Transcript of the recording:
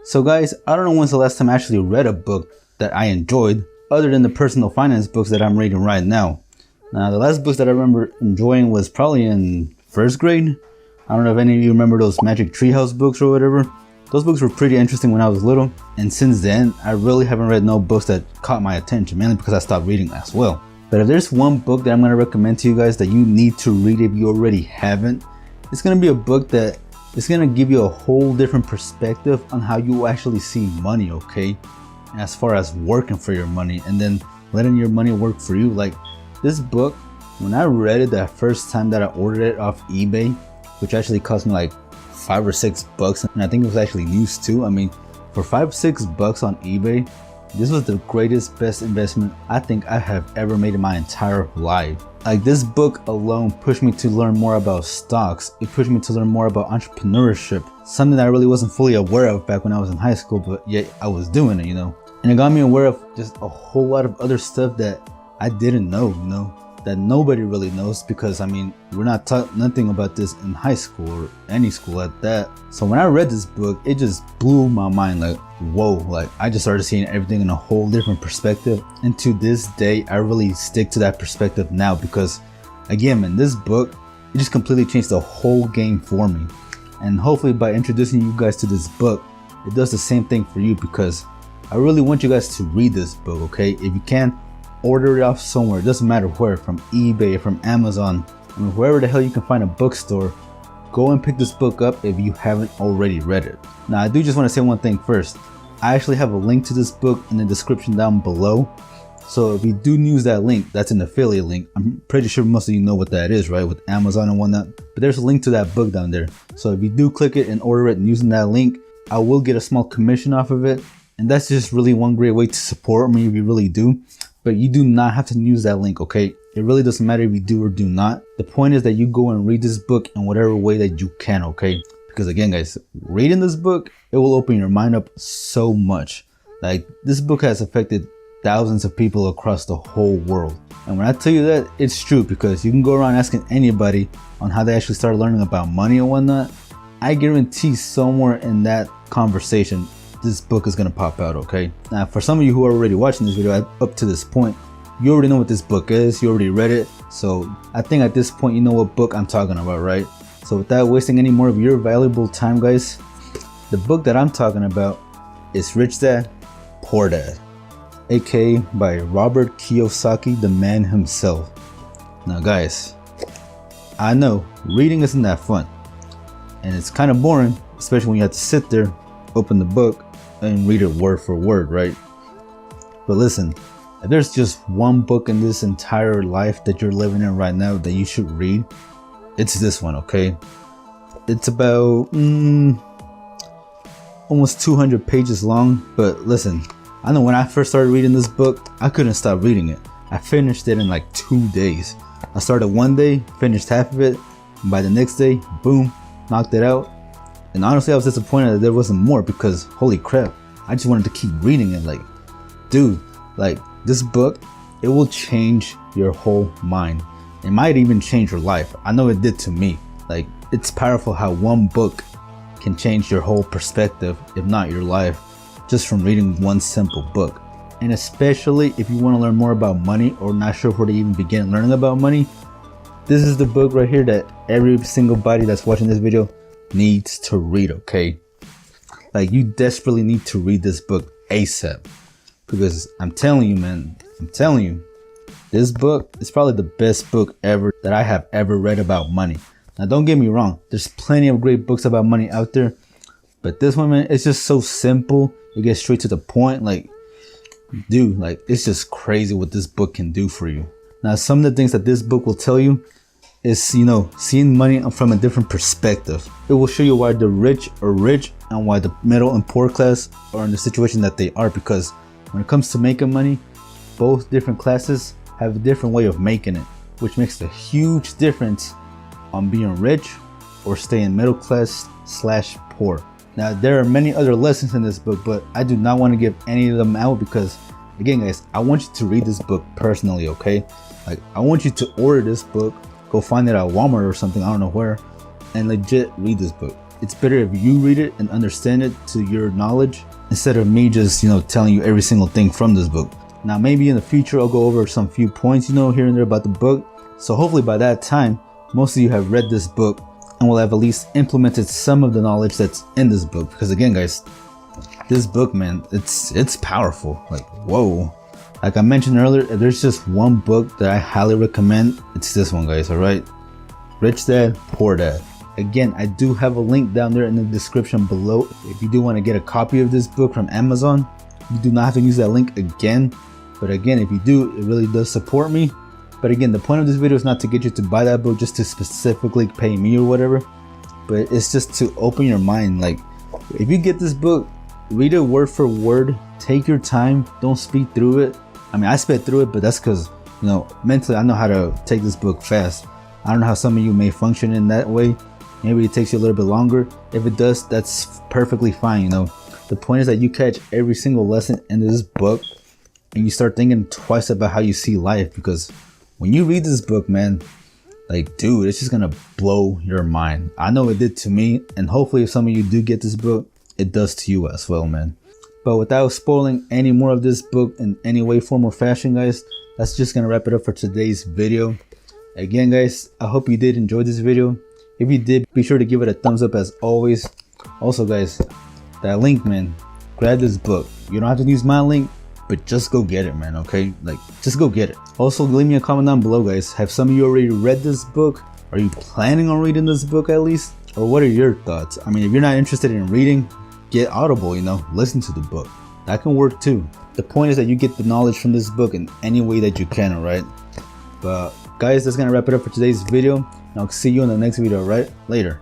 So guys, I don't know when's the last time I actually read a book that I enjoyed other than the personal finance books that I'm reading right now. Now the last books that I remember enjoying was probably in first grade. I don't know if any of you remember those Magic Treehouse books or whatever. Those books were pretty interesting when I was little, and since then I really haven't read no books that caught my attention, mainly because I stopped reading as well. But if there's one book that I'm going to recommend to you guys that you need to read if you already haven't, it's going to be a book that is going to give you a whole different perspective on how you actually see money, okay? And as far as working for your money and then letting your money work for you. Like this book, when I read it that first time that I ordered it off eBay, which actually cost me like $5 or $6, and I think it was actually used too. I mean, for $5 or $6 on eBay, this was the greatest, best investment I think I have ever made in my entire life. Like this book alone pushed me to learn more about stocks. It pushed me to learn more about entrepreneurship, something that I really wasn't fully aware of back when I was in high school, but yet I was doing it, you know. And it got me aware of just a whole lot of other stuff that I didn't know, you know, that nobody really knows, because I mean, we're not taught nothing about this in high school or any school at that. So when I read this book, it just blew my mind. Like, whoa, like I just started seeing everything in a whole different perspective. And to this day, I really stick to that perspective now, because again, man, this book, it just completely changed the whole game for me. And hopefully by introducing you guys to this book, it does the same thing for you, because I really want you guys to read this book, okay? If you can, order it off somewhere. It doesn't matter where, from eBay, from Amazon, I mean, wherever the hell you can find a bookstore. Go and pick this book up if you haven't already read it. Now, I do just want to say one thing first. I actually have a link to this book in the description down below. So if you do use that link, that's an affiliate link. I'm pretty sure most of you know what that is, right? With Amazon and whatnot. But there's a link to that book down there. So if you do click it and order it and using that link, I will get a small commission off of it. And that's just really one great way to support me if you really do. But you do not have to use that link, okay? It really doesn't matter if you do or do not. The point is that you go and read this book in whatever way that you can, okay? Because again, guys, reading this book, it will open your mind up so much. Like, this book has affected thousands of people across the whole world. And when I tell you that, it's true, because you can go around asking anybody on how they actually started learning about money and whatnot. I guarantee somewhere in that conversation, this book is going to pop out, okay? Now, for some of you who are already watching this video up to this point, you already know what this book is. You already read it. So I think at this point, you know what book I'm talking about, right? So without wasting any more of your valuable time, guys, the book that I'm talking about is Rich Dad, Poor Dad, aka by Robert Kiyosaki, the man himself. Now, guys, I know reading isn't that fun, and it's kind of boring, especially when you have to sit there, open the book, and read it word for word, right? But listen, if there's just one book in this entire life that you're living in right now that you should read, it's this one, okay? It's about almost 200 pages long, but listen, I know when I first started reading this book, I couldn't stop reading it. I finished it in like 2 days. I started one day, finished half of it, and by the next day, boom, knocked it out. And honestly, I was disappointed that there wasn't more, because holy crap, I just wanted to keep reading it. Like, dude, like this book, it will change your whole mind. It might even change your life. I know it did to me. Like, it's powerful how one book can change your whole perspective, if not your life, just from reading one simple book. And especially if you want to learn more about money or not sure where to even begin learning about money, this is the book right here that every single body that's watching this video needs to read, okay? Like, you desperately need to read this book ASAP, because I'm telling you, man, I'm telling you, this book is probably the best book ever that I have ever read about money. Now, don't get me wrong, there's plenty of great books about money out there, but this one, man, it's just so simple. It gets straight to the point. Like, dude, like, it's just crazy what this book can do for you. Now, some of the things that this book will tell you is, you know, seeing money from a different perspective. It will show you why the rich are rich and why the middle and poor class are in the situation that they are, because when it comes to making money, both different classes have a different way of making it, which makes a huge difference on being rich or staying middle class / poor. Now, there are many other lessons in this book, but I do not want to give any of them out, because again, guys, I want you to read this book personally, okay? Like, I want you to order this book, go find it at Walmart or something, I don't know where, and legit read this book. it's better if you read it and understand it to your knowledge instead of me just, telling you every single thing from this book. Now, maybe in the future, I'll go over some few points, here and there about the book. So hopefully by that time, most of you have read this book and will have at least implemented some of the knowledge that's in this book. Because again, guys, this book, man, it's powerful. Like, whoa. Like I mentioned earlier, if there's just one book that I highly recommend, it's this one, guys, all right? Rich Dad, Poor Dad. Again, I do have a link down there in the description below. If you do want to get a copy of this book from Amazon, you do not have to use that link again. But again, if you do, it really does support me. But again, the point of this video is not to get you to buy that book just to specifically pay me or whatever. But it's just to open your mind. Like, if you get this book, read it word for word. Take your time. Don't speed through it. I mean, I sped through it, but that's because, mentally I know how to take this book fast. I don't know how some of you may function in that way. Maybe it takes you a little bit longer. If it does, that's perfectly fine, The point is that you catch every single lesson in this book and you start thinking twice about how you see life, because when you read this book, man, like, dude, it's just gonna blow your mind. I know it did to me, and hopefully if some of you do get this book, it does to you as well, man. But without spoiling any more of this book in any way, form, or fashion, guys, that's just gonna wrap it up for today's video. Again, guys, I hope you did enjoy this video. If you did, be sure to give it a thumbs up as always. Also, guys, that link, man, grab this book. You don't have to use my link, but just go get it, man, okay? Like, just go get it. Also, leave me a comment down below, guys. Have some of you already read this book? Are you planning on reading this book at least? Or what are your thoughts? I mean, if you're not interested in reading, get Audible, listen to the book. That can work too. The point is that you get the knowledge from this book in any way that you can, alright? But guys, that's gonna wrap it up for today's video. And I'll see you in the next video, right? Later.